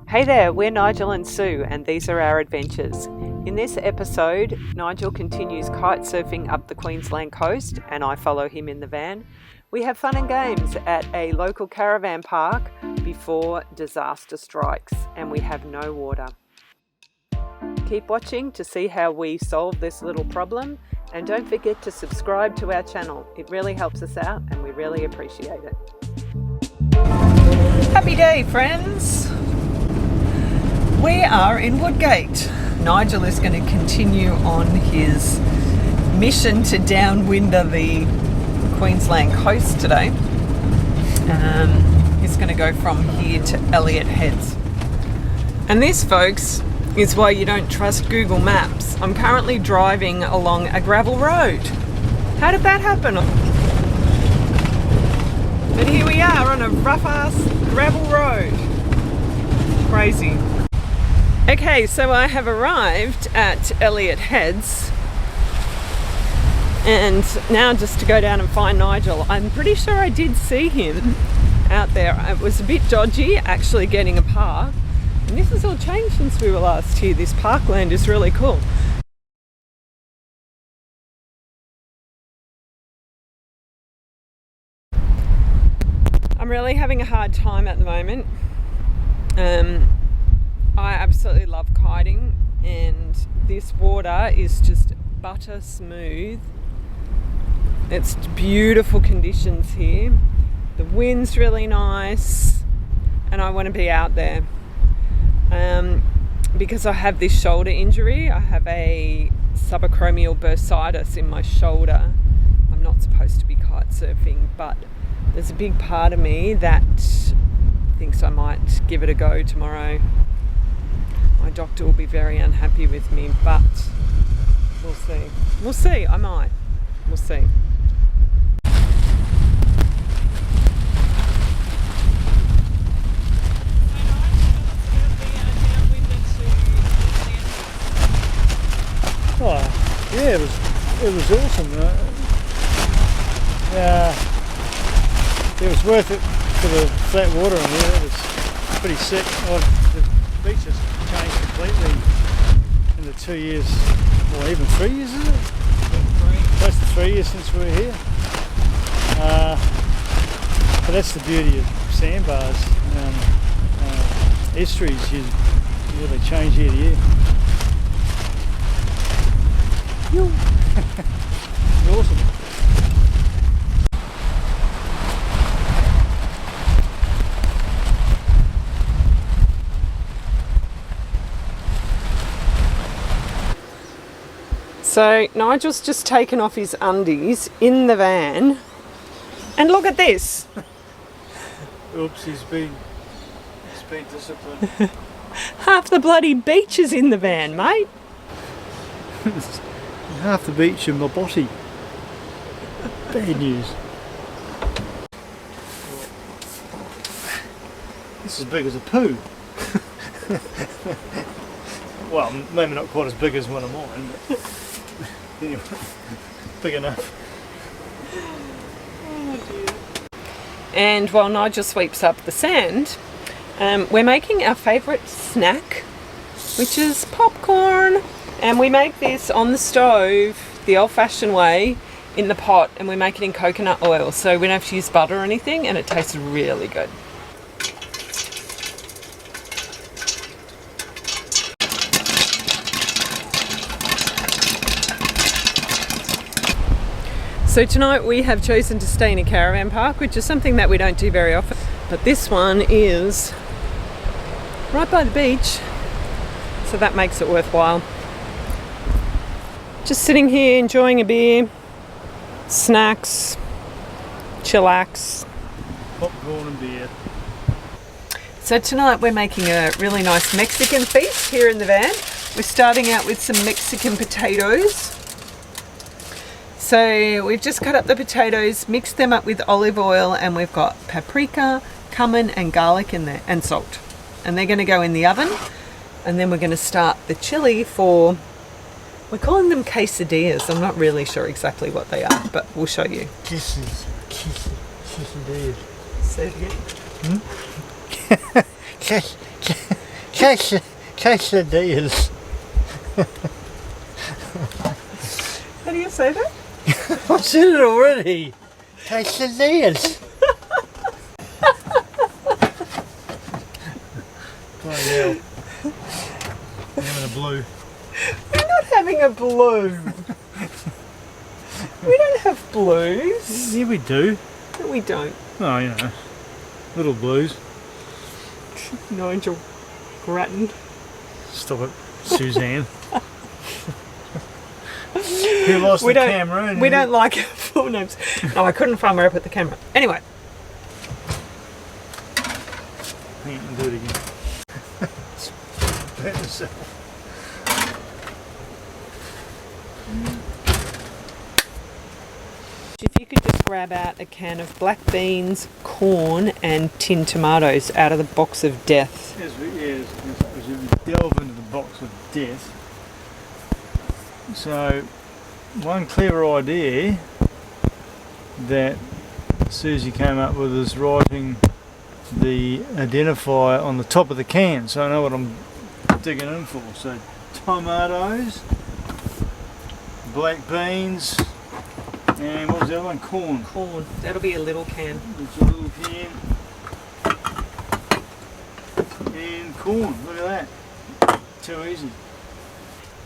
Hey there, we're Nigel and Sue, and these are our adventures. In this episode, Nigel continues kite surfing up the Queensland coast, and I follow him in the van. We have fun and games at a local caravan park before disaster strikes, and we have no water. Keep watching to see how we solve this little problem, and don't forget to subscribe to our channel. It really helps us out, and we really appreciate it. Happy day, friends! We are in Woodgate. Nigel is going to continue on his mission to downwinder the Queensland coast today. He's going to go from here to Elliot Heads. And this, folks, is why you don't trust Google Maps. I'm currently driving along a gravel road. How did that happen? But here we are on a rough-ass gravel road. Crazy. Okay, so I have arrived at Elliot Heads, and now just to go down and find Nigel. I'm pretty sure I did see him out there. It was a bit dodgy actually getting a park, and this has all changed since we were last here. This parkland is really cool. I'm really having a hard time at the moment. I absolutely love kiting, and this water is just butter smooth. It's beautiful conditions here. The wind's really nice, and I want to be out there. Because I have this shoulder injury. I have a subacromial bursitis in my shoulder. I'm not supposed to be kite surfing, but there's a big part of me that thinks I might give it a go tomorrow. My doctor will be very unhappy with me, but we'll see. We'll see, I might. We'll see. Oh, yeah, it was awesome. It was worth it for the flat water in there. It was pretty sick. The beach has changed completely in the 2 years, or even 3 years, is it? Close to 3 years since we were here. But that's the beauty of sandbars. Estuaries, they change year to year. It's awesome. So Nigel's just taken off his undies in the van, and look at this. Oops, he's been disciplined. Half the bloody beach is in the van, mate. Half the beach in my body. Bad news. This is as big as a poo. Well, maybe not quite as big as one of mine, but anyway, big enough. Oh dear. And while Nigel sweeps up the sand, we're making our favourite snack, which is popcorn. And we make this on the stove, the old-fashioned way, in the pot, and we make it in coconut oil, so we don't have to use butter or anything, and it tastes really good. So tonight we have chosen to stay in a caravan park, which is something that we don't do very often, but this one is right by the beach, so that makes it worthwhile. Just sitting here enjoying a beer, snacks, chillax. Popcorn and beer. So tonight we're making a really nice Mexican feast here in the van. We're starting out with some Mexican potatoes. So we've just cut up the potatoes, mixed them up with olive oil, and we've got paprika, cumin and garlic in there, and salt. And they're going to go in the oven, and then we're going to start the chili for... We're calling them quesadillas. I'm not really sure exactly what they are, but we'll show you. Quesadillas. Say it again. quesadillas. How do you say that? I said it already. Quesadillas. Bloody hell. I'm having a blue. We're not having a blue. We don't have blues. Yeah, we do. No, we don't. Oh, you know, little blues. Nigel Grattan. Stop it, Suzanne. Who lost the camera? We don't like our full names. No, I couldn't find where I put the camera. Anyway. Hang on, do it again. Burn yourself. If you could just grab out a can of black beans, corn and tinned tomatoes out of the box of death. As we delve into the box of death. So, one clever idea that Susie came up with is writing the identifier on the top of the can, so I know what I'm digging in for. So, tomatoes, black beans, and what was the other one? Corn. Corn. That'll be a little can. It's a little can. And corn. Look at that. Too easy.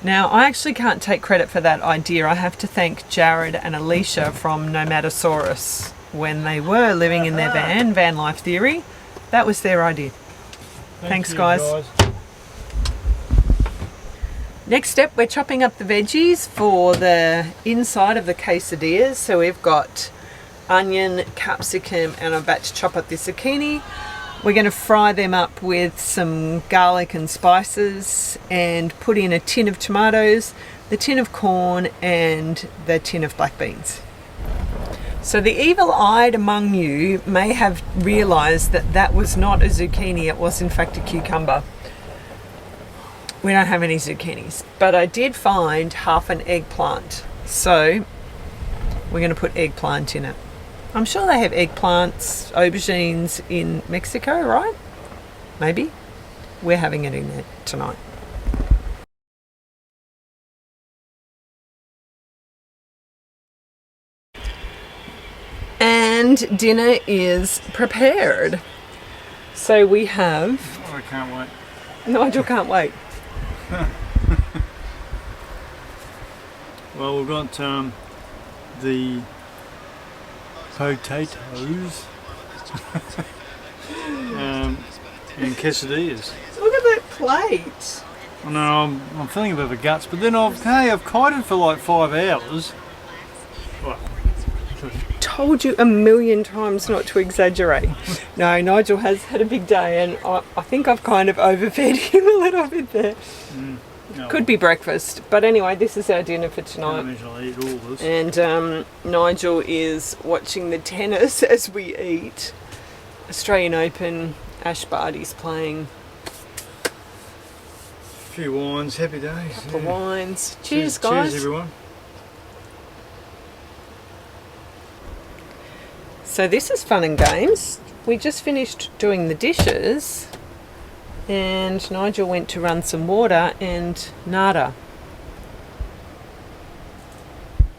Now, I actually can't take credit for that idea. I have to thank Jared and Alicia from Nomatosaurus. When they were living in their van, Vanlife Theory, that was their idea. Thanks, guys. Next step, we're chopping up the veggies for the inside of the quesadillas. So we've got onion, capsicum, and I'm about to chop up the zucchini. We're going to fry them up with some garlic and spices and put in a tin of tomatoes, the tin of corn, and the tin of black beans. So the evil-eyed among you may have realised that that was not a zucchini, it was in fact a cucumber. We don't have any zucchinis, but I did find half an eggplant. So we're going to put eggplant in it. I'm sure they have eggplants, aubergines in Mexico, right? Maybe. We're having it in there tonight. And dinner is prepared. So we have... Oh, I can't wait. Nigel can't wait. Well, we've got the potatoes and quesadillas. Look at that plate. I know, I'm feeling a bit of a guts, but then I've kited for like 5 hours. What? Told you a million times not to exaggerate. No, Nigel has had a big day and I think I've kind of overfed him a little bit there. No, Could be breakfast, but anyway, this is our dinner for tonight. I'll eat all this. And Nigel is watching the tennis as we eat. Australian Open, Ash Barty's playing. A few wines, happy days. Couple of wines. Cheers, guys. Cheers, everyone. So this is fun and games. We just finished doing the dishes and Nigel went to run some water and nada.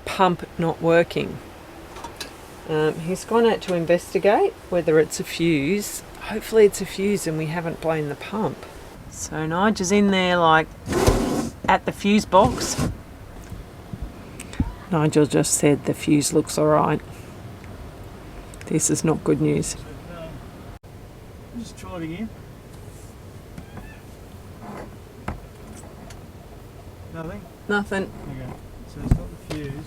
Pump not working. He's gone out to investigate whether it's a fuse. Hopefully it's a fuse and we haven't blown the pump. So Nigel's in there like at the fuse box. Nigel just said the fuse looks alright. This is not good news. Just try it again. Nothing? Nothing. Okay. So it's not the fuse.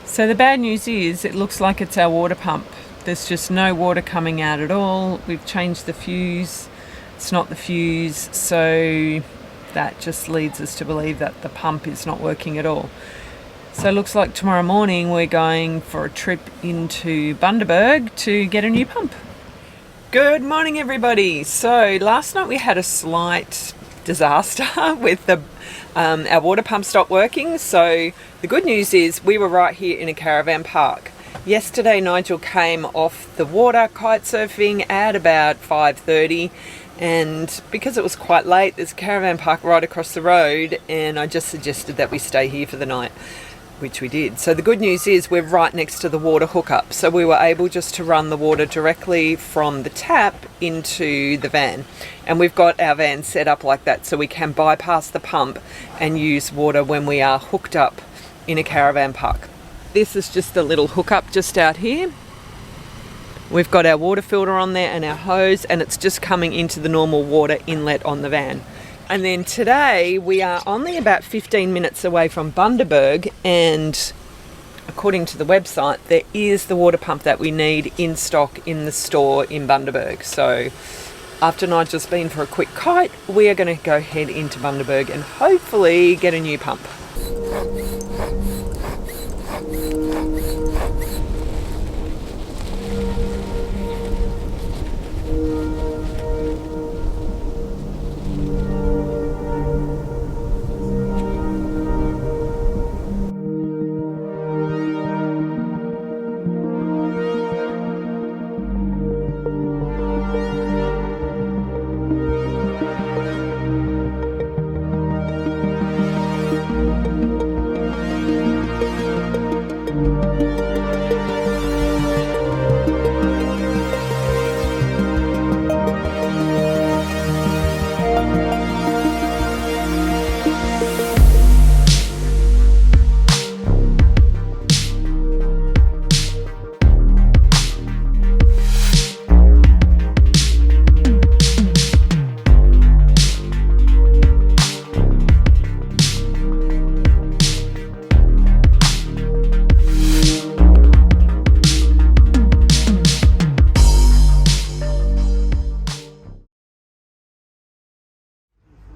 So the bad news is it looks like it's our water pump. There's just no water coming out at all. We've changed the fuse. It's not the fuse. So that just leads us to believe that the pump is not working at all. So it looks like tomorrow morning we're going for a trip into Bundaberg to get a new pump. Good morning, everybody. So last night we had a slight disaster with the our water pump stopped working. So the good news is we were right here in a caravan park. Yesterday Nigel came off the water kite surfing at about 5:30 and because it was quite late, there's a caravan park right across the road, and I just suggested that we stay here for the night, which we did. So the good news is we're right next to the water hookup, so we were able just to run the water directly from the tap into the van, and we've got our van set up like that so we can bypass the pump and use water when we are hooked up in a caravan park. This is just the little hookup just out here. We've got our water filter on there and our hose, and it's just coming into the normal water inlet on the van. And then today we are only about 15 minutes away from Bundaberg, and according to the website, there is the water pump that we need in stock in the store in Bundaberg. So after Nigel's been for a quick kite, we are going to go head into Bundaberg and hopefully get a new pump.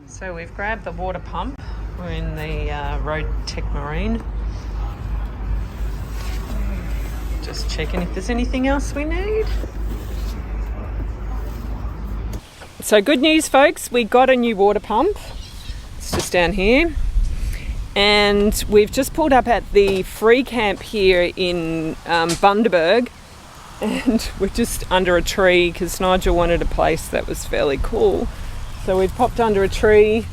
So we've grabbed the water pump. We're in the Road Tech Marine. Just checking if there's anything else we need. So good news, folks, we got a new water pump. It's just down here. And we've just pulled up at the free camp here in Bundaberg. And we're just under a tree because Nigel wanted a place that was fairly cool. So we've popped under a tree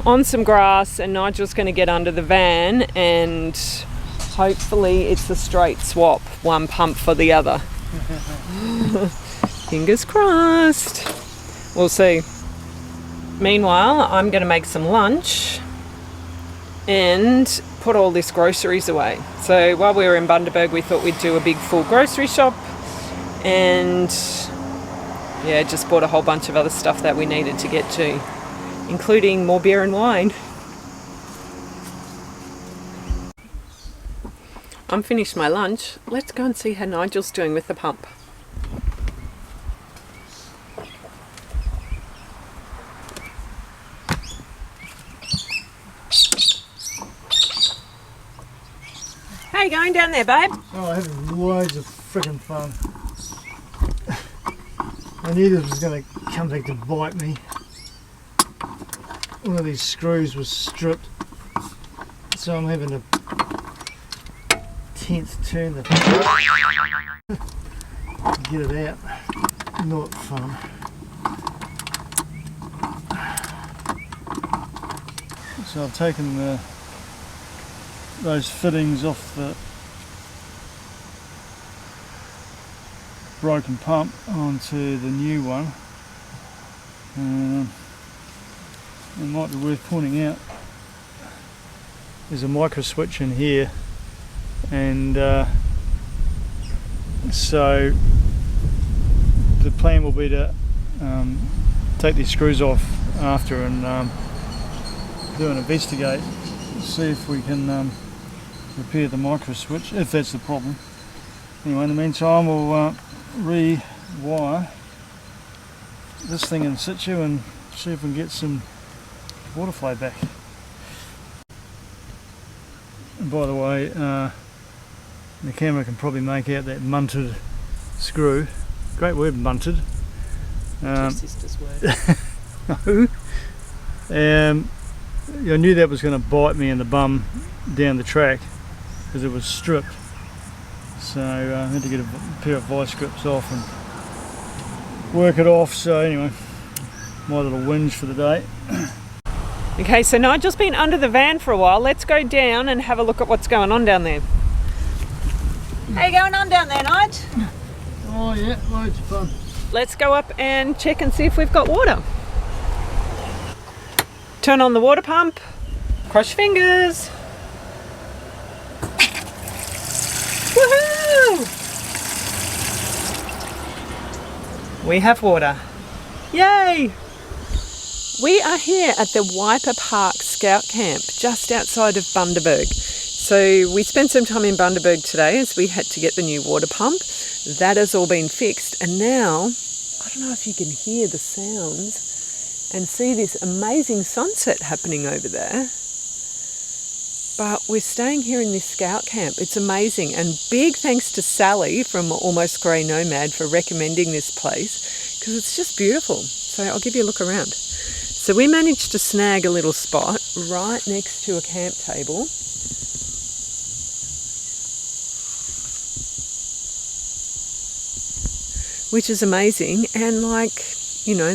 on some grass, and Nigel's going to get under the van, and hopefully it's a straight swap, one pump for the other. Fingers crossed. We'll see. Meanwhile, I'm going to make some lunch and put all this groceries away. So while we were in Bundaberg, we thought we'd do a big full grocery shop, and yeah, just bought a whole bunch of other stuff that we needed to get to, including more beer and wine. I'm finished my lunch. Let's go and see how Nigel's doing with the pump. How you going down there, babe? Oh, I'm having loads of friggin' fun. I knew this was going to come back to bite me. One of these screws was stripped, so I'm having to 10th turn to get it out. Not fun. So I've taken those fittings off the broken pump onto the new one. It might be worth pointing out there's a micro switch in here, and so the plan will be to take these screws off after and do an investigate, see if we can repair the micro switch, if that's the problem. Anyway, in the meantime we'll rewire this thing in situ and see if we can get some water flow back. And by the way, the camera can probably make out that munted screw. Great word, munted. Your sister's word. No. I knew that was going to bite me in the bum down the track because it was stripped. So I had to get a pair of vice grips off and work it off. So anyway, my little whinge for the day. Okay, so Nigel's been under the van for a while. Let's go down and have a look at what's going on down there. How you going on down there, Nige? Oh yeah, loads of fun. Let's go up and check and see if we've got water. Turn on the water pump. Cross your fingers. Woohoo! We have water. Yay! We are here at the Wiper Park Scout Camp just outside of Bundaberg. So we spent some time in Bundaberg today as we had to get the new water pump. That has all been fixed, and now I don't know if you can hear the sounds and see this amazing sunset happening over there. But we're staying here in this scout camp. It's amazing, and big thanks to Sally from Almost Grey Nomad for recommending this place because it's just beautiful. So I'll give you a look around. So we managed to snag a little spot right next to a camp table. Which is amazing, and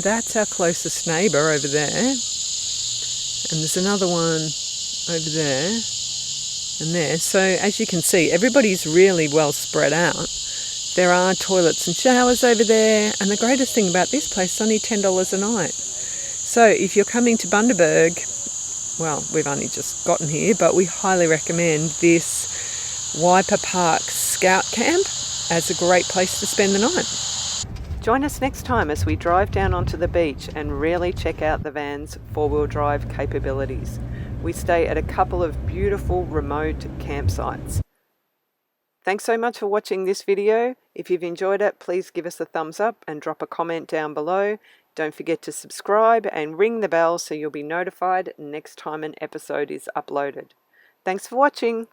that's our closest neighbour over there. And there's another one over there and there. So as you can see, everybody's really well spread out. There are toilets and showers over there, and the greatest thing about this place is only $10 a night. So if you're coming to Bundaberg, well, we've only just gotten here, but we highly recommend this Wiper Park Scout Camp as a great place to spend the night. Join us next time as we drive down onto the beach and really check out the van's four-wheel drive capabilities. We stay at a couple of beautiful remote campsites. Thanks so much for watching this video. If you've enjoyed it, please give us a thumbs up and drop a comment down below. Don't forget to subscribe and ring the bell so you'll be notified next time an episode is uploaded. Thanks for watching.